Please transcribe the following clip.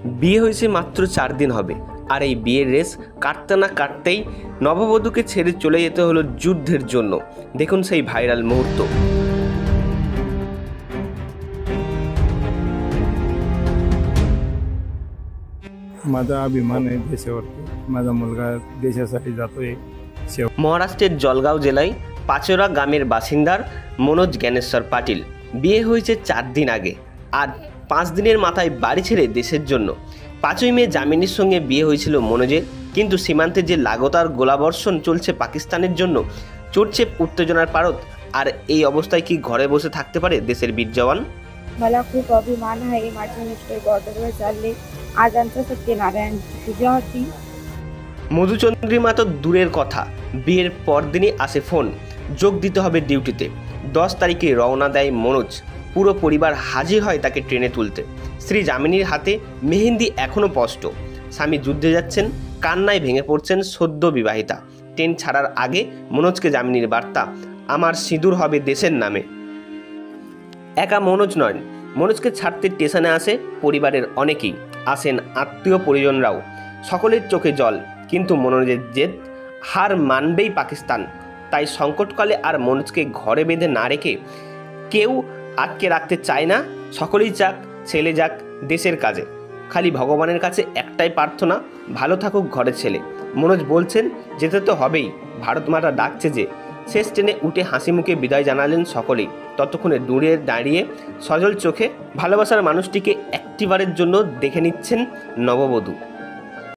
বিয়ে হয়েছে মাত্র 4 দিন হবে, আর এই বিয়ের রেস কাটতে না কাটতেই নববধূকে ছেড়ে চলে যেতে হলো যুদ্ধের জন্য। দেখুন সেই ভাইরাল মুহূর্ত। माझा अभिमान आहे देशावरती, माझा मुलगा देशासाठी जातोय। মহারাষ্ট্রের জলগাঁও জেলায় পাচোরা গ্রামের বাসিন্দার মনোজ জ্ঞানেশ্বর পাটিল বিয়ে হয়েছে 4 দিন আগে, আর 5 দিনের মাথায় বাড়ি ছেড়ে দেশের জন্য। 5ই মে জামিনীর সঙ্গে বিয়ে হয়েছিল মনোজের, কিন্তু সীমান্তে যে লাগাতার গোলাবর্ষণ চলছে পাকিস্তানের জন্য, চড়ছে উত্তেজনার পারদ। আর এই অবস্থায় কি ঘরে বসে থাকতে পারে দেশের বীর জওয়ান? मला खूप अभिमान आहे माझ्या मिस्टर बॉर्डरवर चालले। आज आमचं सत्यनारायण पूजा होती। মধুচন্দ্রিমা তো দূরের কথা, বিয়ের পরদিনই আসে ফোন, যোগ দিতে হবে ডিউটিতে। 10 তারিখে রওনা দেয় মনোজ। পুরো পরিবার হাজির হয় তাকে ট্রেনে তুলতে। স্ত্রী জামিনীর হাতে মেহেন্দি এখনও স্পষ্ট। স্বামী যুদ্ধে যাচ্ছেন, কান্নায় ভেঙে পড়ছেন সদ্য বিবাহিতা। ট্রেন ছাড়ার আগে মনোজকে জামিনীর বার্তা, আমার সিঁদুর হবে দেশের নামে। একা মনোজ নয়, মনোজকে ছাড়তে স্টেশনে আসে পরিবারের অনেকেই, আসেন আত্মীয় পরিজনরাও। সকলের চোখে জল, কিন্তু মনোজের জেদ, হার মানবেই পাকিস্তান। তাই সংকটকালে আর মনোজকে ঘরে বেঁধে না রেখে কেউ আটকে রাখতে চায় না। সকলেই চাক ছেলে যাক দেশের কাজে। খালি ভগবানের কাছে একটাই প্রার্থনা, ভালো থাকুক ঘরের ছেলে। মনোজ বলছেন, যেতে তো হবেই, ভারত মাতা ডাকছে যে। শেষ ট্রেনে উঠে হাসি মুখে বিদায় জানালেন সকলেই। ততক্ষণে দূরে দাঁড়িয়ে সজল চোখে ভালোবাসার মানুষটিকে একটিবারের জন্য দেখে নিচ্ছেন নববধূ।